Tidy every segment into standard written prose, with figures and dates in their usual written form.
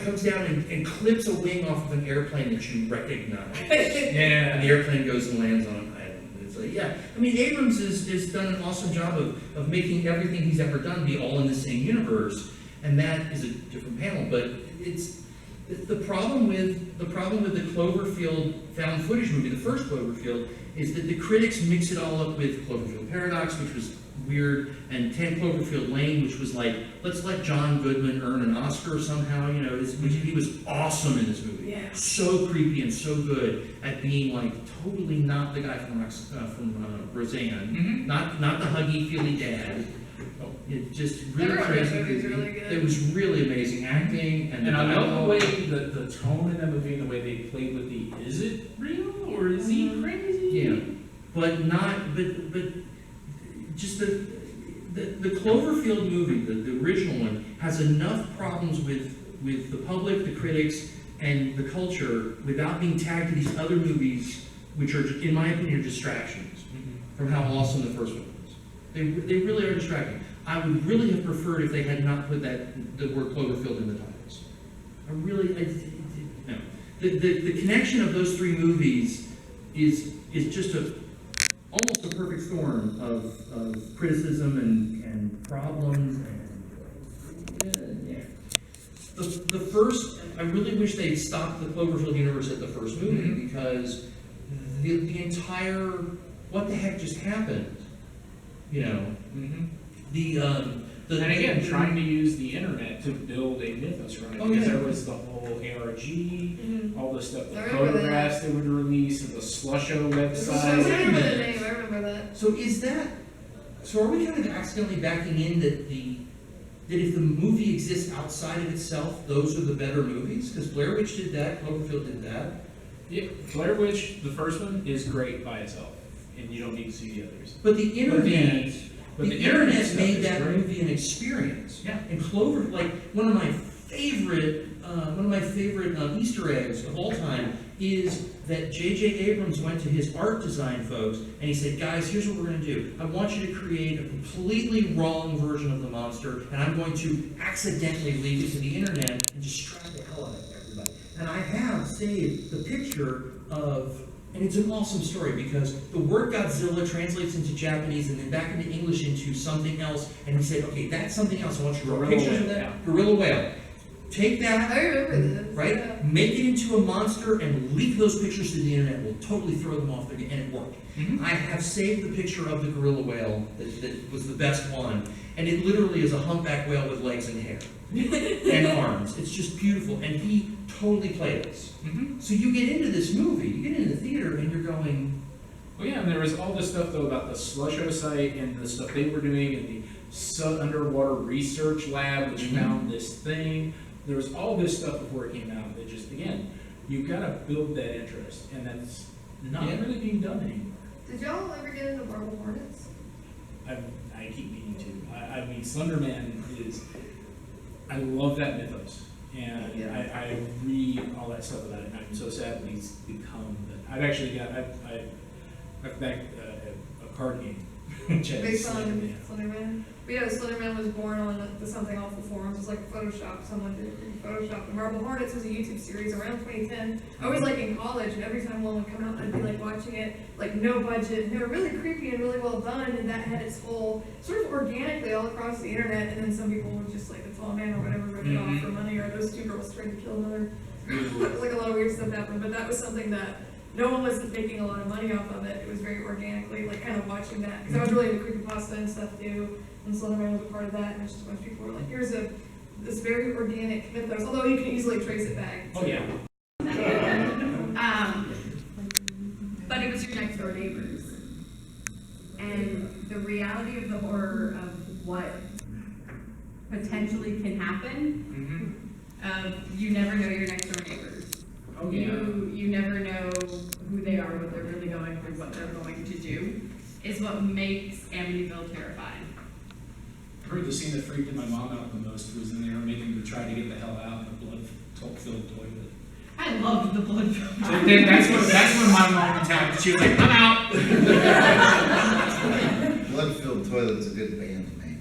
comes down and clips a wing off of an airplane that you recognize. Yeah. And the airplane goes and lands on an island. It's like, yeah. I mean, Abrams has done an awesome job of making everything he's ever done be all in the same universe, and that is a different panel. But it's the problem with the Cloverfield found footage movie, the first Cloverfield, is that the critics mix it all up with Cloverfield Paradox, which was weird, and 10 Cloverfield Lane, which was like, let's let John Goodman earn an Oscar somehow, you know, he was awesome in this movie. Yeah. So creepy and so good at being like totally not the guy from Roseanne, not the huggy, feely dad. It just really crazy. Really good. It was really amazing acting, and I love the way the tone in that movie and the way they played with the is it real or is he crazy? Yeah, but just the Cloverfield movie, the original one, has enough problems with the public, the critics, and the culture without being tagged to these other movies, which are, in my opinion, distractions from how awesome the first one was. They really are distracting. I would really have preferred if they had not put the word Cloverfield in the titles. No. The connection of those three movies is just almost a perfect storm of criticism and problems and the first. I really wish they'd stopped the Cloverfield universe at the first movie because the entire what the heck just happened, you know. And again, trying to use the internet to build a mythos from it, because there was the whole ARG, all the stuff, the photographs they would release, and the Slusho website. I remember the name. I remember that. So are we kind of accidentally backing in that if the movie exists outside of itself, those are the better movies? Because Blair Witch did that, Cloverfield did that. Yeah, Blair Witch, the first one, is great by itself, and you don't need to see the others. But the internet. But the internet stuff made is that great. movie an experience. Yeah. And Clover, like one of my favorite Easter eggs of all time is that J.J. Abrams went to his art design folks and he said, guys, here's what we're going to do. I want you to create a completely wrong version of the monster, and I'm going to accidentally leak it to the internet and distract the hell out of everybody. And I have saved the picture of. And it's an awesome story because the word Godzilla translates into Japanese and then back into English into something else. And he said, okay, that's something else. I want you to draw pictures of that. Yeah. Gorilla whale. Take that, I remember this. right? Yeah. Make it into a monster and leak those pictures to the internet. We'll totally throw them off, and it worked. I have saved the picture of the gorilla whale that was the best one. And it literally is a humpback whale with legs and hair and arms. It's just beautiful. And he totally played us. So you get into this movie, you get into the theater, and you're going... Well, yeah, and there was all this stuff, though, about the Slusho site and the stuff they were doing and the underwater research lab, which found this thing. There was all this stuff before it came out that just, again, you've got to build that interest, and that's not really being done anymore. Did y'all ever get into Marble Hornets? I keep meaning to. I mean, Slender Man is... I love that mythos. And I read all that stuff about it, and I'm so sad that he's become... I've actually got... I've backed a card game. Based on Slender Man? But yeah, Slender Man was born on the Something Awful forums. It was like Photoshop. Someone did Photoshop. And Marble Hornets was a YouTube series around 2010. I was like in college, and every time one would come out, I'd be like watching it, like no budget. And they were really creepy and really well done, and that had its whole sort of organically all across the internet. And then some people would just like the Tall Man or whatever rip it off for money, or those two girls tried to kill another. Like a lot of weird stuff happened, but that was something that no one was making a lot of money off of it. It was very organically, like kind of watching that. Because I was really into creepypasta and stuff too. And Slender Man was a part of that. And it's just a bunch of people were like, here's this very organic mythos. Although you can easily trace it back. Oh, yeah. But it was your next door neighbors. And the reality of the horror of what potentially can happen, you never know your next door neighbors. Oh, yeah. You never know who they are, what they're really going through, what they're going to do, is what makes Amityville terrifying. I heard the scene that freaked my mom out the most was in there making her try to get the hell out in the blood-filled toilet. I loved the blood film. That's when my mom attacked. She was like, I'm out! Blood-filled toilet's a good band name.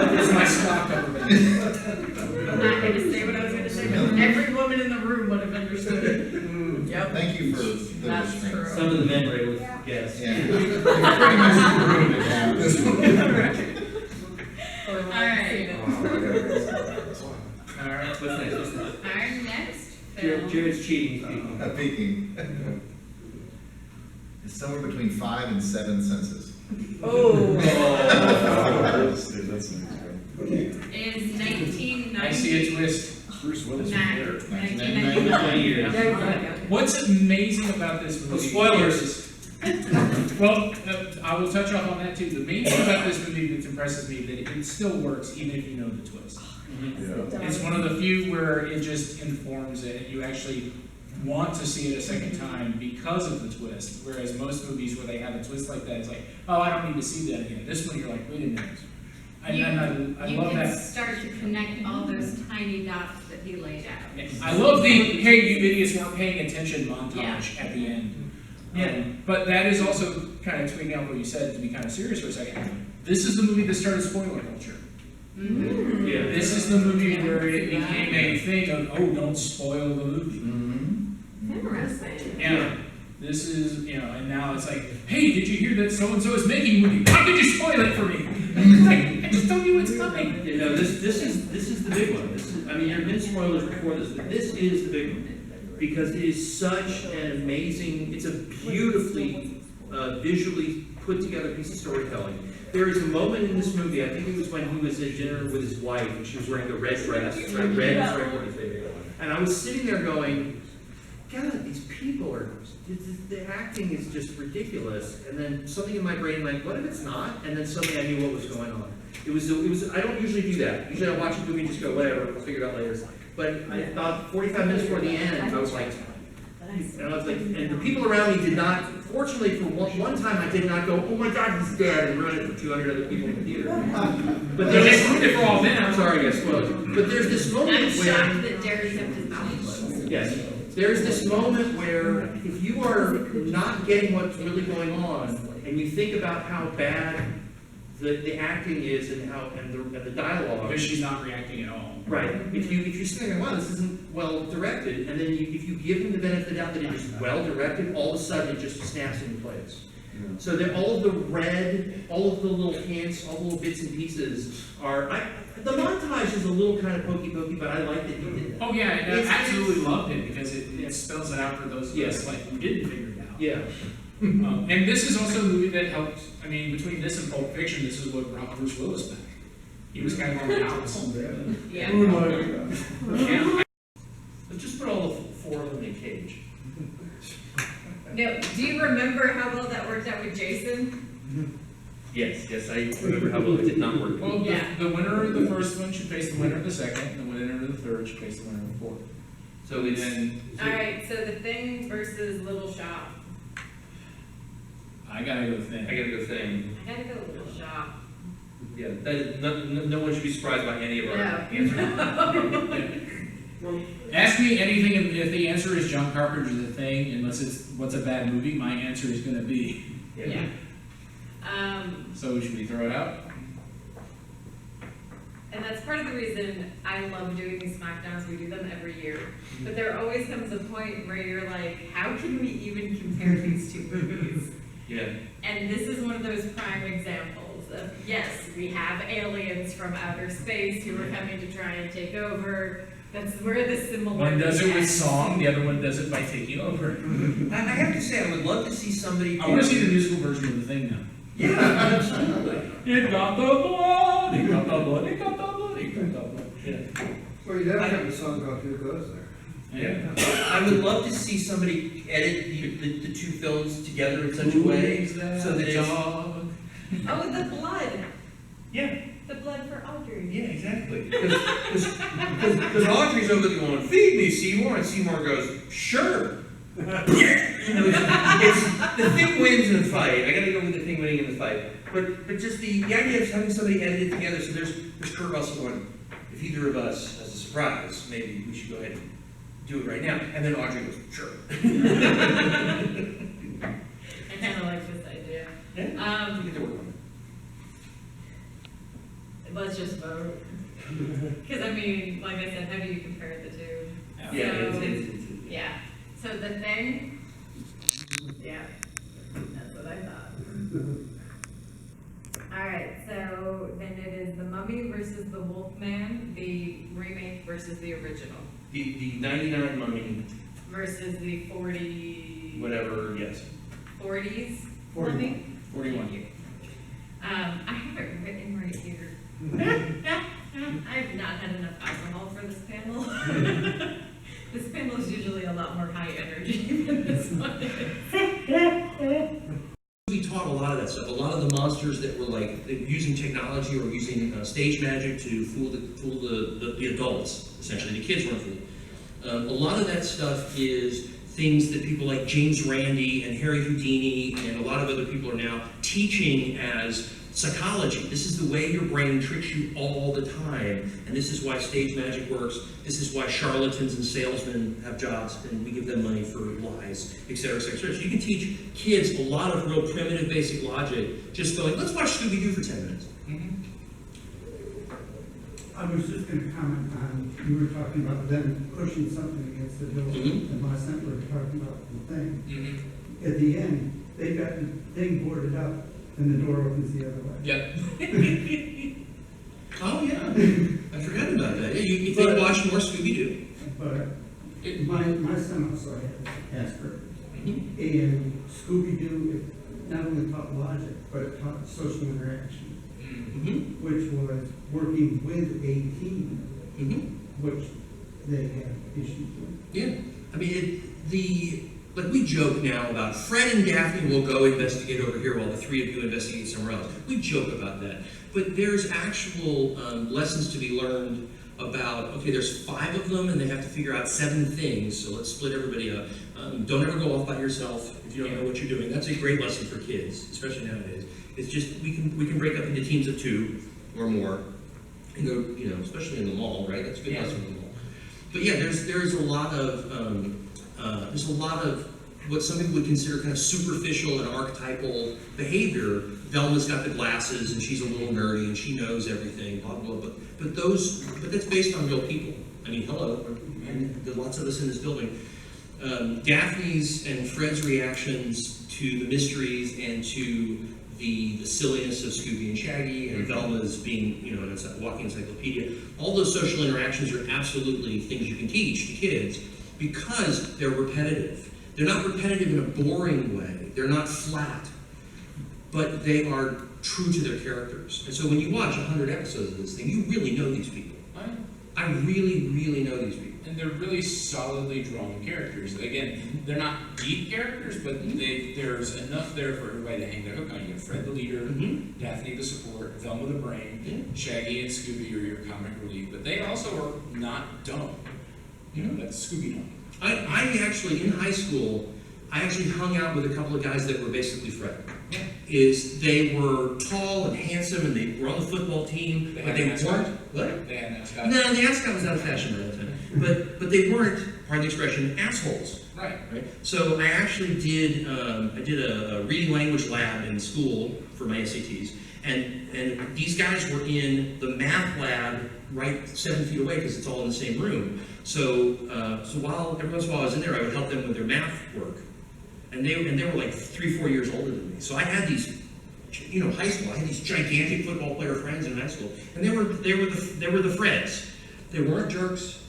It's my stock cover band. you for the That's restraints. true. Some of the men were able to guess. Yeah. Alright, Alright, What's next? What's next? our next film. Jared's cheating. Speaking. Peaking. It's somewhere between 5 and 7 senses. Oh. That's nice, Is 1990. I see a twist. Bruce Willis was there. 1999. What's amazing about this movie? Oh, spoilers. Well, I will touch off on that too. The main thing about this movie that impresses me that it still works even if you know the twist. Yeah. It's one of the few where it just informs it and you actually want to see it a second time because of the twist. Whereas most movies where they have a twist like that, it's like, oh, I don't need to see that again. This one, you're like, wait a minute. I You love can that. start to connect all those tiny dots that he laid out. I love the hey, you idiots weren't paying attention montage at the end. But that is also kind of tweaking out what you said to be kind of serious for a second. This is the movie that started spoiler culture. Mm. Yeah. This is the movie where it became a thing of, oh, don't spoil the movie. Interesting. Yeah. This is, and now it's like, hey, did you hear that so-and-so is making a movie? How could you spoil it for me? It's like, I just told you it's coming. This is the big one. I mean, there have been spoilers before this, but this is the big one. Because it is such an amazing, it's a beautifully, visually put together piece of storytelling. There is a moment in this movie, I think it was when he was at dinner with his wife, and she was wearing the red dress, right? Red is right what they. And I was sitting there going, God, these people are, the acting is just ridiculous. And then something in my brain went, what if it's not? And then suddenly I knew what was going on. It was, I don't usually do that. Usually I watch a movie and just go, whatever, I'll figure it out later. But I thought 45 minutes before the end, I was like, and the people around me did not, fortunately for one time I did not go, oh my God, he's dead, and ruin it for 200 other people in the theater. But They just ruined it for all men. I'm sorry, I guess, but there's this moment I'm where, shocked that Derry kept his mouth closed. yes, there's this moment where if you are not getting what's really going on, and you think about how bad the acting is and the dialogue. Because she's not reacting at all. Right. If you're sitting there, wow, this isn't well directed, and then if you give him the benefit of the doubt that it is well directed, all of a sudden it just snaps into place. So that all of the red, all of the little hints, all the little bits and pieces are. The montage is a little kind of pokey, but I like that he did that. Oh yeah, I It's- absolutely loved it because it spells it out for those of us like who didn't figure it out. Yeah. And this is also a movie that helped. I mean, between this and Pulp Fiction, this is what brought Bruce Willis back. He was kind of on the outs. Yeah. Yeah. Let's just put all the four of them in a cage. No, do you remember how well that worked out with Jason? Yes, I remember how well it did not work. Well, Yeah. the winner of the first one should face the winner of the second, and the winner of the third should face the winner of the fourth. So it's Alright, so The Thing versus Little Shop. I gotta go Thing. I gotta go Thing. I gotta go Little Shop. Yeah, no one should be surprised by any of our No. answers. Ask me anything, and if the answer is John Carpenter's The Thing, unless it's what's a bad movie, my answer is gonna be. Yeah. So should we throw it out? And that's part of the reason I love doing these Smackdowns. We do them every year. But there always comes a point where you're like, how can we even compare these two movies? Yeah. And this is one of those prime examples of, yes, we have aliens from outer space who are coming to try and take over. That's where the similarity One does it with ends. song, the other one does it by taking over. I have to say, I would love to see somebody. I want to see the musical version of The Thing now. Yeah, absolutely. It got the blood, it got the blood, it got the blood, it got the blood. Yeah. Well, you never have a song called Who Goes There. Yeah. I would love to see somebody edit the two films together in such a way so that it's. dog? Oh, the blood. Yeah, The blood for Audrey. yeah, exactly. Because Audrey's over there going, feed me, Seymour, and Seymour goes, sure. You know, it's the Thing wins in a fight. I gotta go with the Thing winning in the fight. But just the idea of having somebody edit it together. So there's Kurt Russell going, if either of us has a surprise, maybe we should go ahead and do it right now. And then Audrey goes, sure. I kind of like this idea. Yeah. We get to work on Let's just vote. Because I mean, like I said, how do you compare the two? it. Yeah, So- it's Yeah. So The Thing, Yeah, that's what I thought. All right, so then it is the Mummy versus the Wolfman, the remake versus the original, The 99 Mummy, versus the 40... whatever, yes. 40s 41. Mummy? 41. Thank you. I have it written right here. I have not had enough alcohol for this panel. This panel is usually a lot more high energy than this one is. We taught a lot of that stuff. A lot of the monsters that were like using technology or using stage magic to fool the adults, essentially. The kids weren't fooled. A lot of that stuff is things that people like James Randi and Harry Houdini and a lot of other people are now teaching as psychology. This is the way your brain tricks you all the time, and this is why stage magic works. This is why charlatans and salesmen have jobs, and we give them money for lies, etc., etc. So you can teach kids a lot of real primitive, basic logic, just going, let's watch Scooby Doo for 10 minutes. I was just going to comment on, you were talking about them pushing something against the door, Mhm. and my son were talking about the thing. Mm-hmm. At the end, they got the thing boarded up, and the door opens the other way. Yep. Oh yeah, I forgot about that. Yeah, you think watch more Scooby Doo. But my son also has Asperger's, Mm-hmm. and Scooby Doo not only taught logic, but it taught social interaction, Mm-hmm. which was working with a team, Mm-hmm. which they had issues with. Yeah, I mean, like we joke now about Fred and Daphne will go investigate over here while the three of you investigate somewhere else. We joke about that. But there's actual lessons to be learned about, okay, there's 5 of them and they have to figure out 7 things, so let's split everybody up. Don't ever go off by yourself if you don't know what you're doing. That's a great lesson for kids, especially nowadays. It's just, we can break up into teams of 2 or more and go, especially in the mall, right? That's a good lesson in the mall. But yeah, there's a lot of what some people would consider kind of superficial and archetypal behavior. Velma's got the glasses and she's a little nerdy and she knows everything, blah blah blah. But that's based on real people. I mean, hello, and there's lots of us in this building. Daphne's and Fred's reactions to the mysteries and to the silliness of Scooby and Shaggy, and Velma's being, a walking encyclopedia. All those social interactions are absolutely things you can teach to kids because they're repetitive. They're not repetitive in a boring way. They're not flat, but they are true to their characters. And so when you watch 100 episodes of this thing, you really know these people. I really, really know these people. And they're really solidly drawn characters. Again, they're not deep characters, but there's enough there for everybody to hang their hook on. You have Fred the leader, Daphne the support, Velma the brain, Shaggy and Scooby are your comic relief, but they also are not dumb. That's Scooby dumb. I actually, in high school, I actually hung out with a couple of guys that were basically Fred. They were tall and handsome, and they were on the football team, but they weren't. What? They had an ascot. No, the ascot was out of fashion by that time. But they weren't, pardon the expression, assholes. Right. So I actually did a reading language lab in school for my SATs, and these guys were in the math lab right 7 feet away because it's all in the same room. So while every once in a while I was in there, I would help them with their math work, and they were like 3-4 years older than me. So I had these, high school. I had these gigantic football player friends in high school, and they were the Freds. They weren't jerks.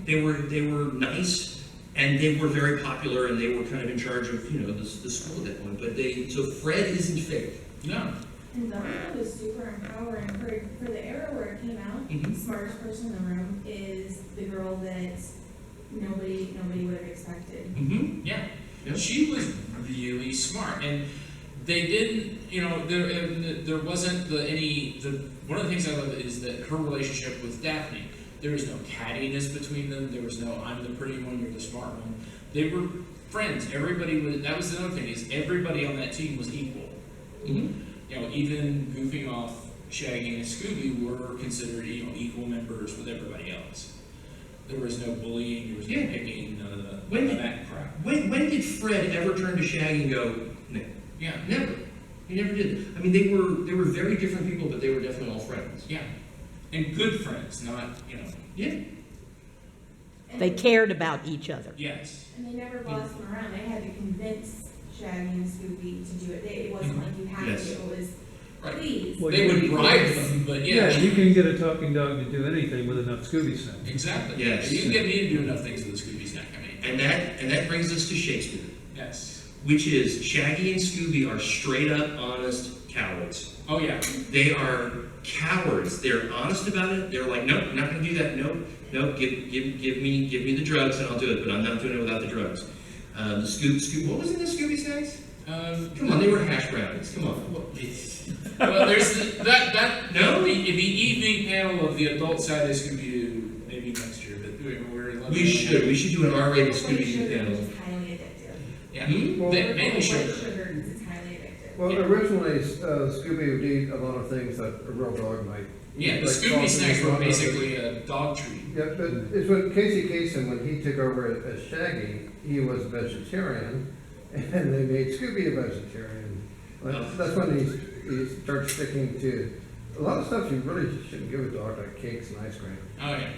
They were nice, and they were very popular, and they were kind of in charge of the school at that point. But so Fred isn't fake. No. And Velma was super empowering for the era where it came out. The smartest person in the room is the girl that nobody would have expected. Yeah. She was really smart, and they didn't. There wasn't one of the things I love is that her relationship with Daphne. There was no cattiness between them. There was no I'm the pretty one, you're the smart one. They were friends. Everybody was. That was the other thing is everybody on that team was equal. Even goofing off Shaggy and Scooby were considered equal members with everybody else. There was no bullying. There was no picking. None of that crap. When did Fred ever turn to Shaggy and go, no? Yeah. Never. He never did. I mean, they were very different people, but they were definitely all friends. Yeah. And good friends, not, Yeah. And They cared about each other. Yes. And they never bossed him around. They had to convince Shaggy and Scooby to do it. It wasn't like you had Yes. to, it was, Right. please. Well, They would bribe them, but Yeah, yeah. you can get a talking dog to do anything with enough Scooby snacks. Exactly. Yes. You can get me to do enough things with a Scooby snack, I mean. And that brings us to Shakespeare, Yes. which is Shaggy and Scooby are straight up honest cowards. Oh, yeah. They are cowards. They're honest about it. They're like, nope, not gonna do that. Nope, give me the drugs and I'll do it, but I'm not doing it without the drugs. The Scoob, what was in the Scooby snacks? Come on, they were hash brownies. Come on. Well, there's that No? the evening panel of the adult side of Scooby Doo maybe next year, but we're We should do an R-rated White Scooby Doo sugar, panel. which is highly addictive. Yeah. Hmm? Mainly White sugar. sugar, because it's highly addictive. Well, originally, Scooby would eat a lot of things that a real dog might. Yeah, the Like Scooby sausage snacks and were whatnot. basically a dog treat. Yeah, but it's when Casey Kasem, when he took over as Shaggy, he was a vegetarian, and they made Scooby a vegetarian. That's when he starts sticking to, a lot of stuff you really shouldn't give a dog, like cakes and ice cream. Oh, yeah.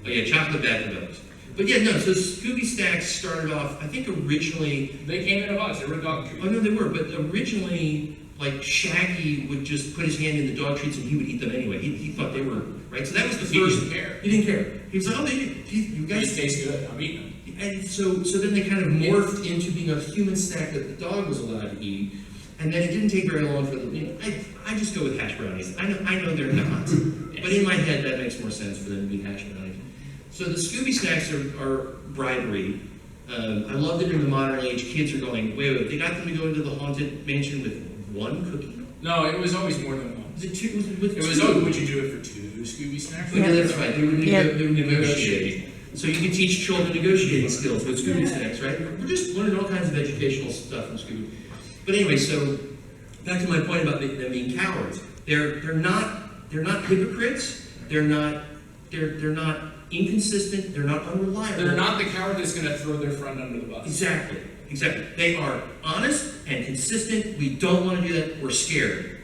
Oh yeah, chocolate bad for those. But yeah, no, so Scooby snacks started off, I think originally, They came in a box. They were dog treats. oh no, they were, but originally, like Shaggy would just put his hand in the dog treats and he would eat them anyway. He thought they were, right? So that was the He first. didn't care. He didn't care. He was like, oh, you They guys. just taste good. I'm eating them. And so then they kind of morphed into being a human snack that the dog was allowed to eat. And then it didn't take very long for them. I just go with hash brownies. I know they're not, but in my head that makes more sense for them to be hash brownies. So the Scooby snacks are bribery. I love that in the modern age, kids are going, wait, they got them to go into the haunted mansion with one cookie? No, it was always more than one. Was it two? With It was two? always, would you do it for 2 Scooby snacks? Oh, yeah, that's right. They would Yeah. negotiate. So you can teach children negotiating skills with Scooby snacks, right? We're just learning all kinds of educational stuff from Scooby. But anyway, so back to my point about them being cowards. They're not hypocrites. They're not inconsistent. They're not unreliable. They're not the coward that's going to throw their friend under the bus. Exactly. They are honest and consistent. We don't want to do that. We're scared.